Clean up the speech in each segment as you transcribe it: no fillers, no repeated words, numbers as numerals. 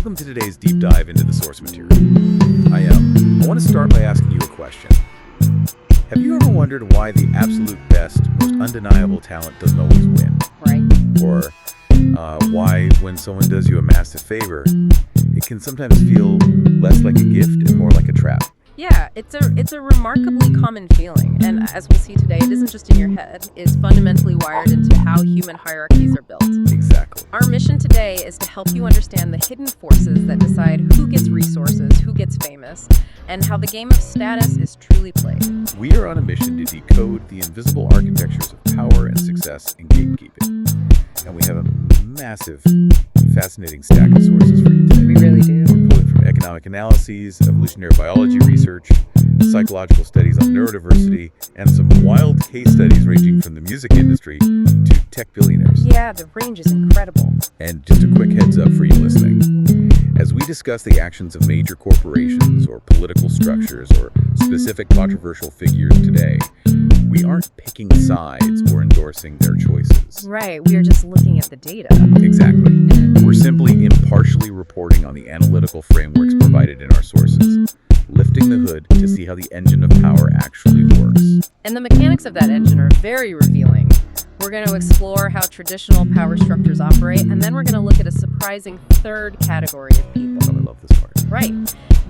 Welcome to today's deep dive into the source material. I want to start by asking you a question. Have you ever wondered why the absolute best, most undeniable talent doesn't always win? Right. Or why, when someone does you a massive favor, it can sometimes feel less like a gift and more like a trap? Yeah, it's a remarkably common feeling, and as we'll see today, it isn't just in your head. It's fundamentally wired into how human hierarchies are built. Exactly. Our mission today is to help you understand the hidden forces that decide who gets resources, who gets famous, and how the game of status is truly played. We are on a mission to decode the invisible architectures of power and success in gatekeeping. And we have a massive, fascinating stack of sources for you today. We really do. We're pulling from economic analyses, evolutionary biology research, psychological studies on neurodiversity, and some wild case studies ranging from the music industry to tech billionaires. Yeah, the range is incredible. And just a quick heads up for you listening. As we discuss the actions of major corporations or political structures or specific controversial figures today, we aren't picking sides or endorsing their choices. Right, we are just looking at the data. Exactly. We're simply impartially reporting on the analytical frameworks provided in our sources, lifting the hood to see how the engine of power actually works. And the mechanics of that engine are very revealing. We're going to explore how traditional power structures operate, and then we're going to look at a surprising third category of people. Oh, I love this part. Right.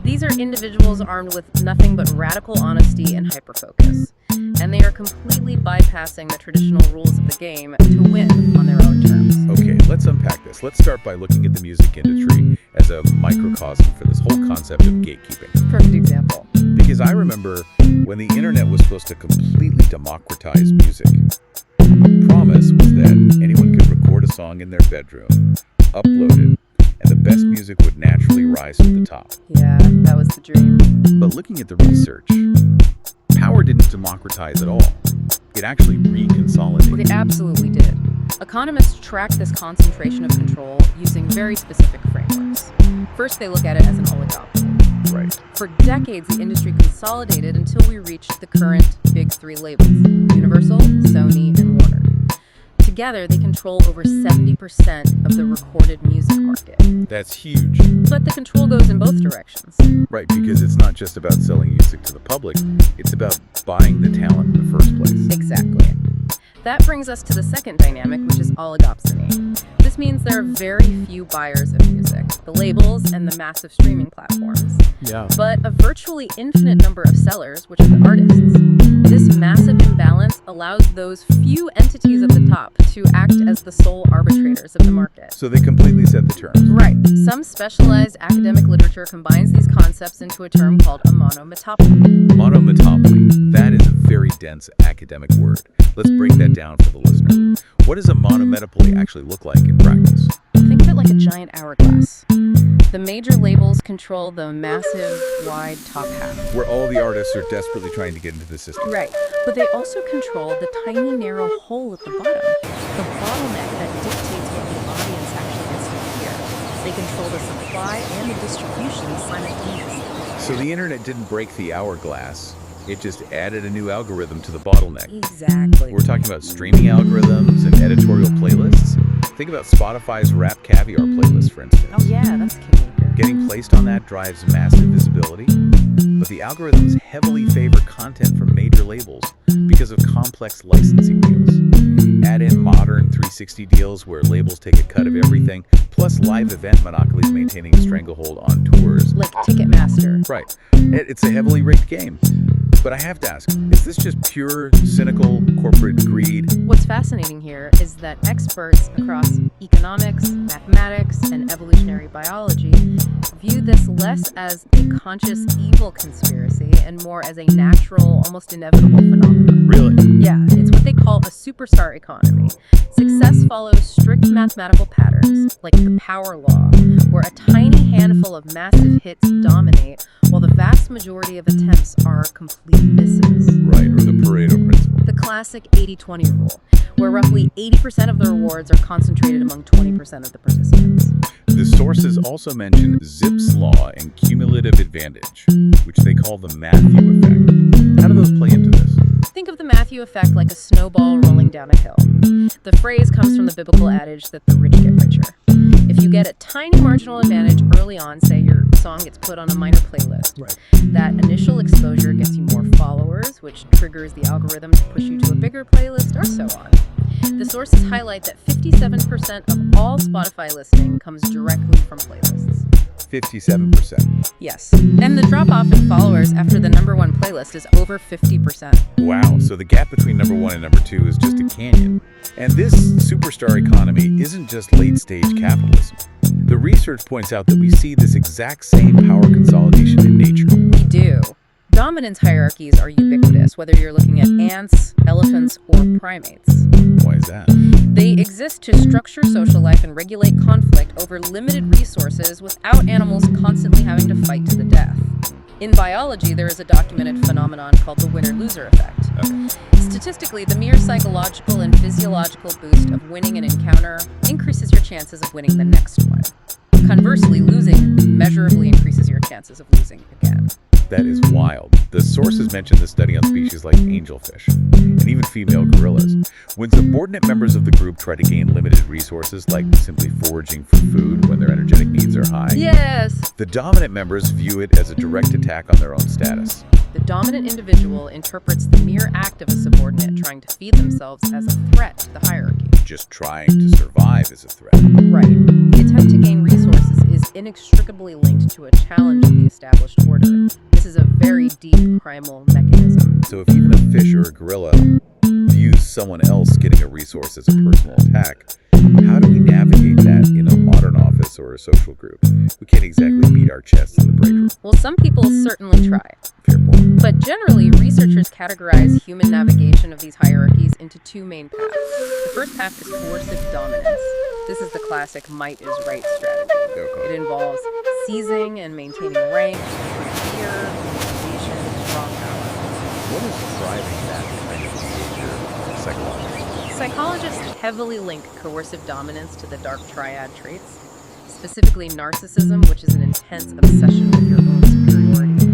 These are individuals armed with nothing but radical honesty and hyperfocus. And they are completely bypassing the traditional rules of the game to win on their own terms. Okay, let's unpack this. Let's start by looking at the music industry as a microcosm for this whole concept of gatekeeping. Perfect example. Because I remember when the internet was supposed to completely democratize music. The promise was that anyone could record a song in their bedroom, upload it, and the best music would naturally rise to the top. Yeah, that was the dream. But looking at the research, power didn't democratize at all. It actually reconsolidated. It absolutely did. Economists track this concentration of control using very specific frameworks. First, they look at it as an oligopoly. Right. For decades, the industry consolidated until we reached the current big three labels: Universal, Sony, and Warner. Together, they control over 70% of the recorded music market. That's huge. But the control goes in both directions. Right, because it's not just about selling music to the public, it's about buying the talent in the first place. Exactly. That brings us to the second dynamic, which is oligopsony. This means there are very few buyers of music, the labels and the massive streaming platforms. Yeah. But a virtually infinite number of sellers, which are the artists. This massive imbalance allows those few entities at the top to act as the sole arbitrators of the market. So they completely set the terms. Right. Some specialized academic literature combines these concepts into a term called a monometopoly. Monometopoly. That is a very dense academic word. Let's break that down for the listener. What does a monometopoly actually look like in practice? Think of it like a giant hourglass. The major labels control the massive, wide top half. Where all the artists are desperately trying to get into the system. Right, but they also control the tiny, narrow hole at the bottom, the bottleneck that dictates what the audience actually gets to hear. They control the supply and the distribution simultaneously. So the internet didn't break the hourglass. It just added a new algorithm to the bottleneck. Exactly. We're talking about streaming algorithms and editorial playlists. Think about Spotify's Rap Caviar playlist, for instance. Oh yeah, that's Kingmaker. Getting placed on that drives massive visibility, but the algorithms heavily favor content from major labels because of complex licensing deals. Add in modern 360 deals where labels take a cut of everything, plus live event monopolies maintaining a stranglehold on tours. Like Ticketmaster. Right. It's a heavily rigged game. But I have to ask, is this just pure, cynical, corporate greed? What's fascinating here is that experts across economics, mathematics, and evolutionary biology view this less as a conscious evil conspiracy and more as a natural, almost inevitable phenomenon. Really? Yeah, it's what they call a superstar economy. Success follows strict mathematical patterns, like the power law, where a tiny handful of massive hits dominate, while the vast majority of attempts are complete misses. Right, or the Pareto principle. The classic 80-20 rule, where roughly 80% of the rewards are concentrated among 20% of the participants. The sources also mention Zipf's law and cumulative advantage, which they call the Matthew effect. How do those play into this? Think of the Matthew effect like a snowball rolling down a hill. The phrase comes from the biblical adage that the rich get richer. If you get a tiny marginal advantage early on, say your song gets put on a minor playlist, Right. that initial exposure gets you more followers, which triggers the algorithm to push you to a bigger playlist, or so on. The sources highlight that 57% of all Spotify listening comes directly from playlists. 57%. Yes. And the drop-off in followers after the number one playlist is over 50%. Wow, so the gap between number 1 and number 2 is just a canyon. And this superstar economy isn't just late-stage capitalism. The research points out that we see this exact same power consolidation in nature. We do. Dominance hierarchies are ubiquitous, whether you're looking at ants, elephants, or primates. Why is that? They exist to structure social life and regulate conflict over limited resources without animals constantly having to fight to the death. In biology, there is a documented phenomenon called the winner-loser effect. Okay. Statistically, the mere psychological and physiological boost of winning an encounter increases your chances of winning the next one. Conversely, losing measurably increases your chances of losing again. That is wild. The sources mention this study on species like angelfish and even female gorillas. When subordinate members of the group try to gain limited resources, like simply foraging for food when their energetic needs are high, Yes! the dominant members view it as a direct attack on their own status. The dominant individual interprets the mere act of a subordinate trying to feed themselves as a threat to the hierarchy. Just trying to survive is a threat. Right. The attempt to gain resources is inextricably linked to a challenge of the established order. This is a very deep primal mechanism. So if even a fish or a gorilla views someone else getting a resource as a personal attack, how do we navigate that in a modern office or a social group? We can't exactly beat our chests in the break room. Well, some people certainly try. Fair point. But generally, researchers categorize human navigation of these hierarchies into two main paths. The first path is coercive dominance. This is the classic might is right strategy. Okay. It involves seizing and maintaining rank through fear, intimidation, strong power. What is driving that kind of behavior psychologically? Psychologists heavily link coercive dominance to the dark triad traits, specifically narcissism, which is an intense obsession with your own superiority,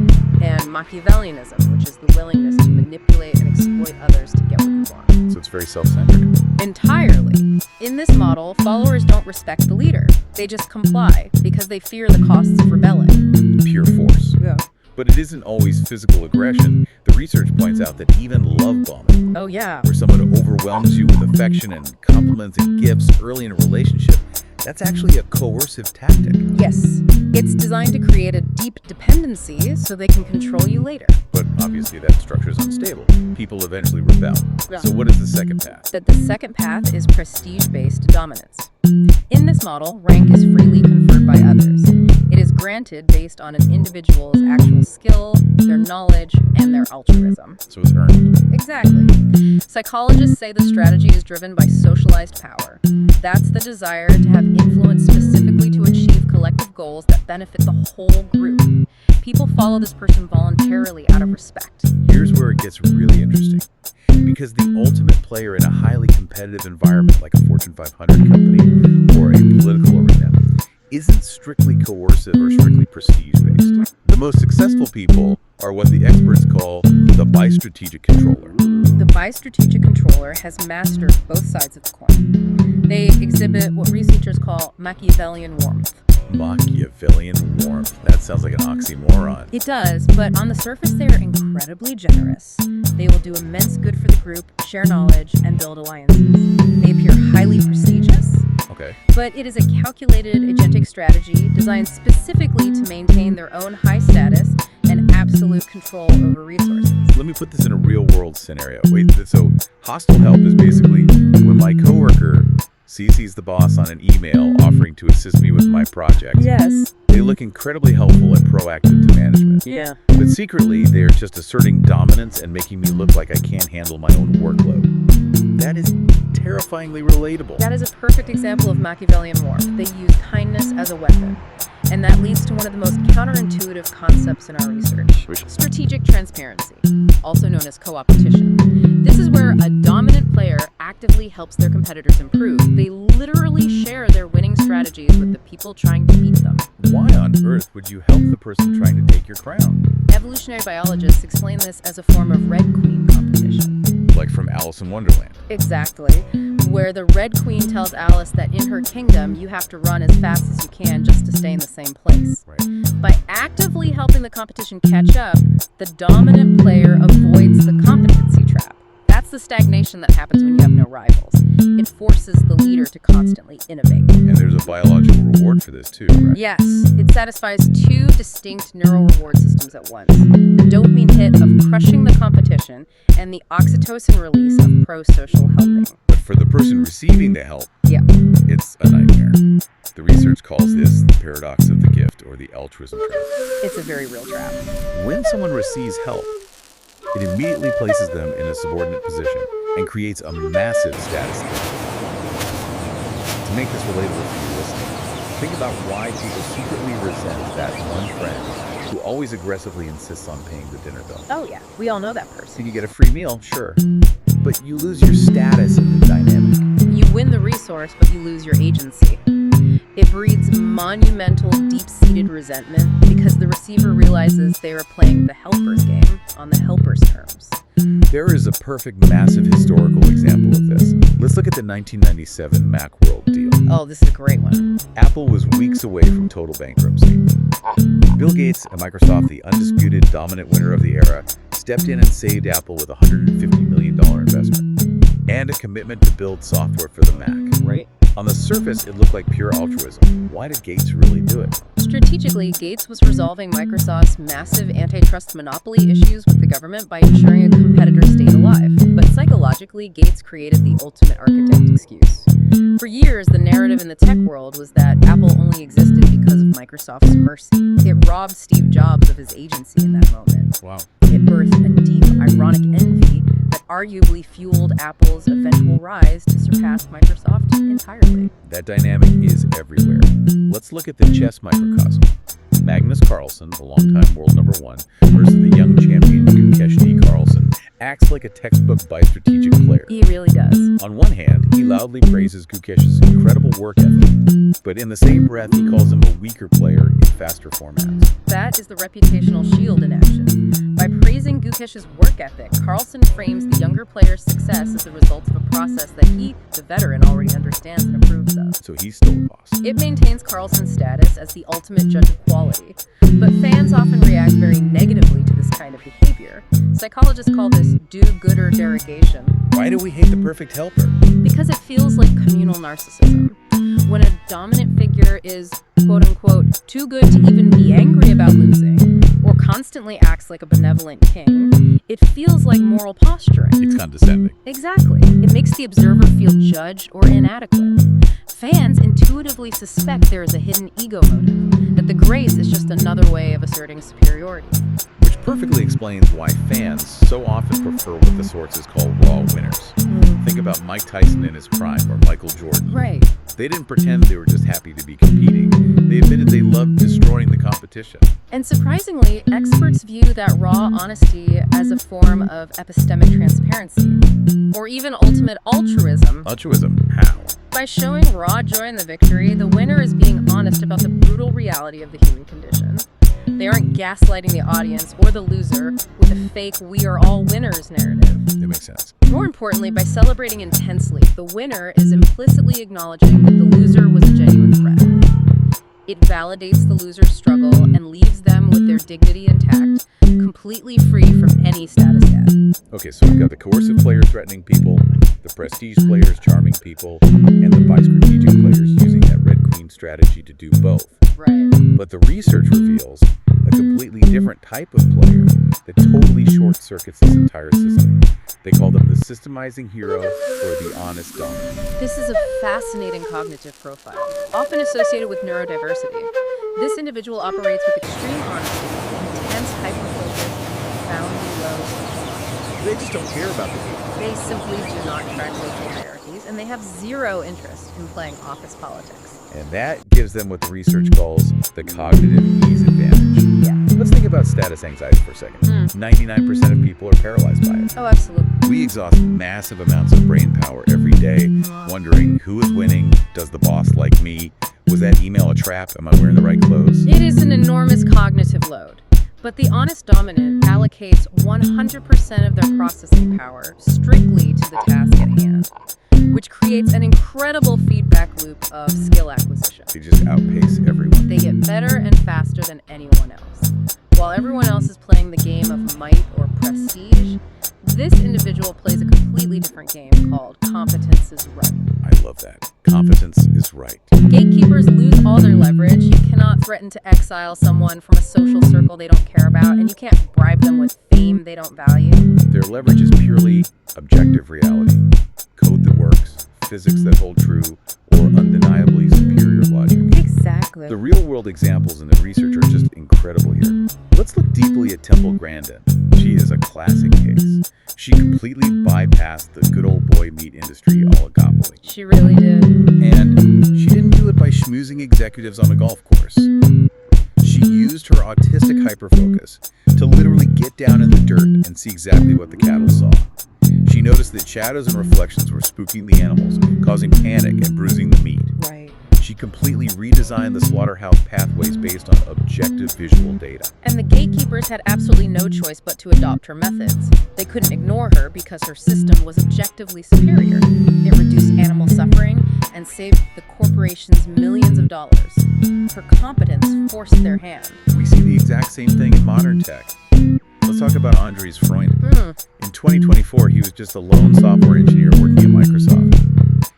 and Machiavellianism, which is the willingness to manipulate and exploit others to get what you want. So it's very self-centered. Entirely. In this model, followers don't respect the leader. They just comply because they fear the costs of rebelling. Pure force. Yeah. But it isn't always physical aggression. The research points out that even love bombing, Oh, yeah. where someone overwhelms you with affection and compliments and gifts early in a relationship, that's actually a coercive tactic. Yes. It's designed to create a deep dependency so they can control you later. But obviously that structure is unstable. People eventually rebel. Yeah. So what is the second path? That the second path is prestige-based dominance. In this model, rank is freely conferred by others. It is granted based on an individual's actual skill, their knowledge, and their altruism. So it's earned. Exactly. Psychologists say the strategy is driven by socialized power. That's the desire to have influence specifically to achieve collective goals that benefit the whole group. People follow this person voluntarily out of respect. Here's where it gets really interesting. Because the ultimate player in a highly competitive environment like a Fortune 500 company or a political arena isn't strictly coercive or strictly prestige-based. The most successful people are what the experts call the bistrategic controller. The bistrategic controller has mastered both sides of the coin. They exhibit what researchers call Machiavellian warmth. Machiavellian warmth. That sounds like an oxymoron. It does, but on the surface they are incredibly generous. They will do immense good for the group, share knowledge, and build alliances. They appear highly prestigious, Okay. but it is a calculated agentic strategy designed specifically to maintain their own high status and absolute control over resources. Let me put this in a real-world scenario. Wait, so hostile help is basically when my coworker CC's the boss on an email offering to assist me with my project. Yes. They look incredibly helpful and proactive to management. Yeah. But secretly, they are just asserting dominance and making me look like I can't handle my own workload. That is terrifyingly relatable. That is a perfect example of Machiavellian warmth. They use kindness as a weapon. And that leads to one of the most counterintuitive concepts in our research. Strategic transparency, also known as co-opetition. This is where a dominant player actively helps their competitors improve. They literally share their winning strategies with the people trying to beat them. Why on earth would you help the person trying to take your crown? Evolutionary biologists explain this as a form of Red Queen competition. like from Alice in Wonderland. Exactly. Where the Red Queen tells Alice that in her kingdom, you have to run as fast as you can just to stay in the same place. Right. By actively helping the competition catch up, the dominant player avoids the competency trap. That's the stagnation that happens when you have no rivals. It forces the leader to constantly innovate. And there's a biological reward for this too, right? Yes, it satisfies two distinct neural reward systems at once. The dopamine hit of crushing the competition and the oxytocin release of pro-social helping. But for the person receiving the help, Yeah. it's a nightmare. The research calls this the paradox of the gift, or the altruism trap. It's a very real trap. When someone receives help, it immediately places them in a subordinate position and creates a massive status dip. To make this relatable for you listening, think about why people secretly resent that one friend who always aggressively insists on paying the dinner bill. Oh yeah, we all know that So person. you get a free meal, sure, but you lose your status in the dynamic. You win the resource, but you lose your agency. It breeds monumental, deep-seated resentment because the receiver realizes they are playing the helper's game on the helper's terms. There is a perfect, massive historical example of this. Let's look at the 1997 Macworld deal. Oh, this is a great one. Apple was weeks away from total bankruptcy. Bill Gates and Microsoft, the undisputed dominant winner of the era, stepped in and saved Apple with a $150 million investment and a commitment to build software for the Mac. Right. On the surface, it looked like pure altruism. Why did Gates really do it? Strategically, Gates was resolving Microsoft's massive antitrust monopoly issues with the government by ensuring a competitor stayed alive. But psychologically, Gates created the ultimate architect excuse. For years, the narrative in the tech world was that Apple only existed because of Microsoft's mercy. It robbed Steve Jobs of his agency in that moment. Wow. It birthed a deep, ironic envy that arguably fueled Apple's eventual rise to surpass Microsoft entirely. That dynamic is everywhere. Let's look at the chess microcosm. Magnus Carlsen, the longtime world number one, versus the young champion Gukesh Carlsen, acts like a textbook by strategic player. He really does. On one hand, he loudly praises Gukesh's incredible work ethic, but in the same breath, he calls him a weaker player in faster formats. That is the reputational shield in action. By praising Gukesh's work ethic, Carlsen frames the younger player's success as the result of a process that he, the veteran, already understands and approves of. So he's still the boss. It maintains Carlsen's status as the ultimate judge of quality, but fans often react very negatively to this kind of behavior. Psychologists call this do-gooder derogation. Why do we hate the perfect helper? Because it feels like communal narcissism. When a dominant figure is, quote-unquote, too good to even be angry about losing, or constantly acts like a benevolent king, it feels like moral posturing. It's condescending. Exactly. It makes the observer feel judged or inadequate. Fans intuitively suspect there is a hidden ego motive, that the grace is just another way of asserting superiority. Which perfectly explains why fans so often prefer what the sources call raw winners. Think about Mike Tyson in his prime or Michael Jordan. Right. They didn't pretend they were just happy to be competing. They admitted they loved destroying the competition. And surprisingly, experts view that raw honesty as a form of epistemic transparency, or even ultimate altruism. Altruism? How? By showing raw joy in the victory, the winner is being honest about the brutal reality of the human condition. They aren't gaslighting the audience or the loser with a fake "we are all winners" narrative. That makes sense. More importantly, by celebrating intensely, the winner is implicitly acknowledging that the loser was a genuine threat. It validates the loser's struggle and leaves them with their dignity intact, completely free from any status debt. Okay, so we've got the coercive players threatening people, the prestige players charming people, and the bi-strategic players using that Red Queen strategy to do both. Right. But the research reveals a completely different type of player that totally short-circuits this entire system. They call them the systemizing hero or the honest dominant. This is a fascinating cognitive profile, often associated with neurodiversity. This individual operates with extreme honesty, intense hyper-focus, and profoundly low social consciousness. They just don't care about the people. They simply do not track social hierarchies, and they have zero interest in playing office politics. And that gives them what the research calls the cognitive ease advantage. Yeah. Let's think about status anxiety for a second. 99% of people are paralyzed by it. Oh, absolutely. We exhaust massive amounts of brain power every day, wondering who is winning, does the boss like me, was that email a trap, am I wearing the right clothes? It is an enormous cognitive load. But the honest dominant allocates 100% of their processing power strictly to the task at hand, which creates an incredible feedback loop of skill acquisition. They just outpace everyone. They get better and faster than anyone else. While everyone else is playing the game of might or prestige, this individual plays a completely different game called competence is right. I love that. Competence is right. Gatekeepers lose all their leverage. You cannot threaten to exile someone from a social circle they don't care about, and you can't bribe them with fame they don't value. Their leverage is purely objective reality. Code that works, physics that hold true, or undeniably superior logic. Exactly. The real-world examples in the research are just incredible here. Let's look deeply at Temple Grandin. She is a classic case. She completely bypassed the good old boy meat industry oligopoly. She really did. And she didn't do it by schmoozing executives on a golf course. She used her autistic hyperfocus to literally get down in the dirt and see exactly what the cattle saw. She noticed that shadows and reflections were spooking the animals, causing panic and bruising the meat. Right. She completely redesigned the slaughterhouse pathways based on objective visual data. And the gatekeepers had absolutely no choice but to adopt her methods. They couldn't ignore her because her system was objectively superior. It reduced animal suffering and saved the corporations millions of dollars. Her competence forced their hand. We see the exact same thing in modern tech. Let's talk about Andres Freund. In 2024, he was just a lone software engineer working at Microsoft.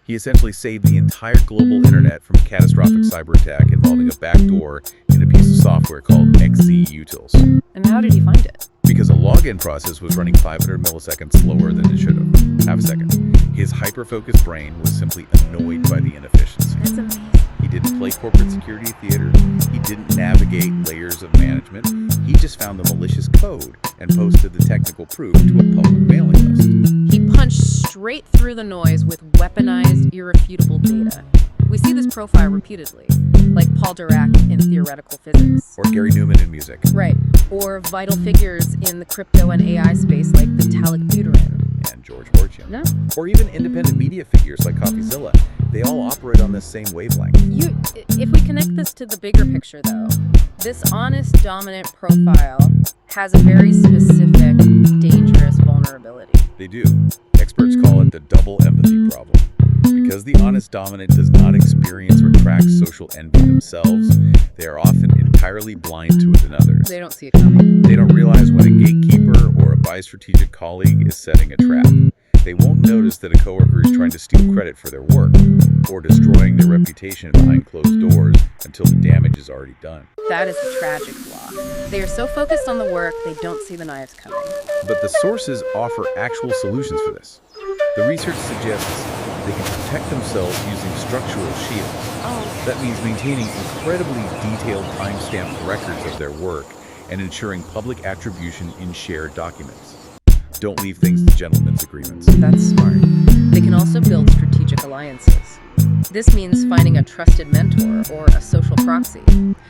He essentially saved the entire global internet from a catastrophic cyber attack involving a backdoor in a piece of software called XZ-Utils. And how did he find it? Because a login process was running 500 milliseconds slower than it should have. Half a second. His hyper-focused brain was simply annoyed by the inefficiency. That's amazing. He didn't play corporate security theater. He didn't navigate layers of management. He just found the malicious code and posted the technical proof to a public mailing list. He punched straight through the noise with weaponized, irrefutable data. We see this profile repeatedly, like Paul Dirac in theoretical physics. Or Gary Newman in music. Right. Or vital figures in the crypto and AI space like Vitalik Buterin. And George Fortune. No. Or even independent media figures like CoffeeZilla. They all operate on this same wavelength. If we connect this to the bigger picture, though, this honest, dominant profile has a very specific, dangerous vulnerability. They do. Experts call it the double empathy problem. Because the honest dominant does not experience or track social envy themselves, they are often entirely blind to it in others. They don't see it coming. They don't realize when a gatekeeper or a bi-strategic colleague is setting a trap. They won't notice that a coworker is trying to steal credit for their work or destroying their reputation behind closed doors until the damage is already done. That is a tragic flaw. They are so focused on the work, they don't see the knives coming. But the sources offer actual solutions for this. The research suggests they can protect themselves using structural shields. That means maintaining incredibly detailed timestamped records of their work and ensuring public attribution in shared documents. Don't leave things to gentlemen's agreements. That's smart. They can also build strategic alliances. This means finding a trusted mentor or a social proxy,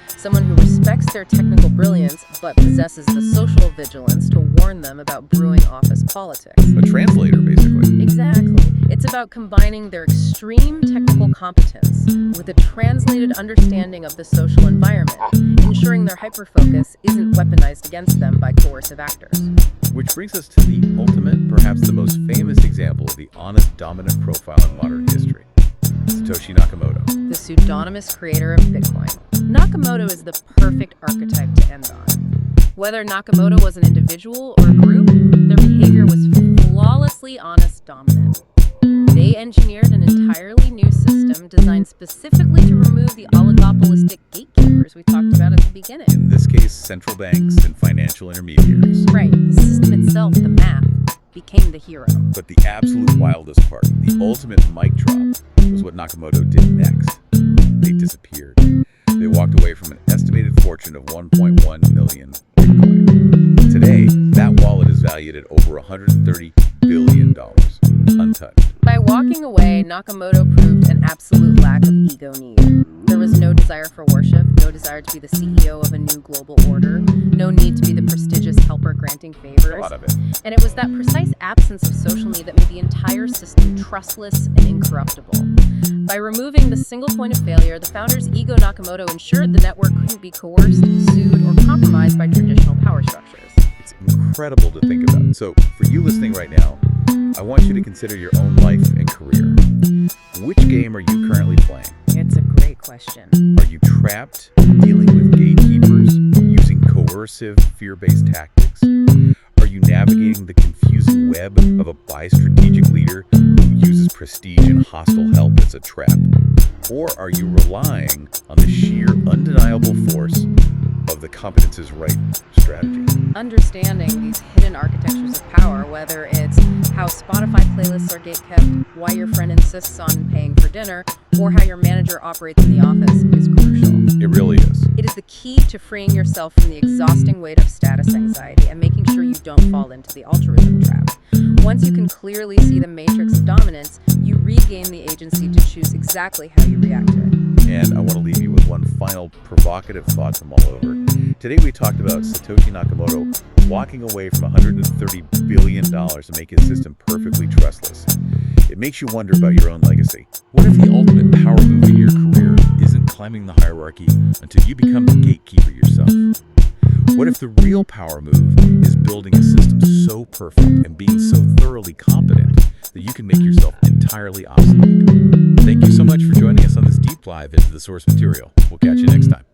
someone who respects their technical brilliance but possesses the social vigilance to warn them about brewing office politics. A translator, basically. Exactly. It's about combining their extreme technical competence with a translated understanding of the social environment, ensuring their hyperfocus isn't weaponized against them by coercive actors. Which brings us to the ultimate, perhaps the most famous example of the honest dominant profile in modern history. Satoshi Nakamoto. The pseudonymous creator of Bitcoin. Nakamoto is the perfect archetype to end on. Whether Nakamoto was an individual or a group, their behavior was flawlessly honest dominant. They engineered an entirely new system designed specifically to remove the oligopolistic gatekeepers we talked about at the beginning. In this case, central banks and financial intermediaries. Right, the system itself, the math, became the hero. But the absolute wildest part, the ultimate mic drop, was what Nakamoto did next. They disappeared. They walked away from an estimated fortune of 1.1 million Bitcoin. Today, that wallet is valued at over $130 billion, untouched. By walking away, Nakamoto proved an absolute lack of ego need. There was no desire for worship, no desire to be the CEO of a new global order, no need to be the prestigious helper granting favors. A lot of it. And it was that precise absence of social need that made the entire system trustless and incorruptible. By removing the single point of failure, the founders Ego Nakamoto ensured the network couldn't be coerced, sued, or compromised by traditional power structures. It's incredible to think about. So, for you listening right now, I want you to consider your own life and career. Which game are you currently playing? It's a great question. Are you trapped, dealing with gatekeepers, using coercive, fear-based tactics? Are you navigating the confusing web of a bi-strategic leader who uses prestige and hostile help as a trap? Or are you relying on the sheer, undeniable force of the competence's right strategy? Understanding these hidden architectures of power, whether it's how Spotify playlists are gatekept, why your friend insists on paying for dinner, or how your manager operates in the office, is crucial. It really is. It is the key to freeing yourself from the exhausting weight of status anxiety and making sure you don't fall into the altruism trap. Once you can clearly see the matrix of dominance, you regain the agency to choose exactly how you react to it. And I want to leave you with one final provocative thought to mull over. Today we talked about Satoshi Nakamoto walking away from $130 billion to make his system perfectly trustless. It makes you wonder about your own legacy. What if the ultimate power move in your career isn't climbing the hierarchy until you become the gatekeeper yourself? What if the real power move is building a system so perfect and being so thoroughly competent that you can make yourself entirely obsolete? Thank you so much for joining us on this deep dive into the source material. We'll catch you next time.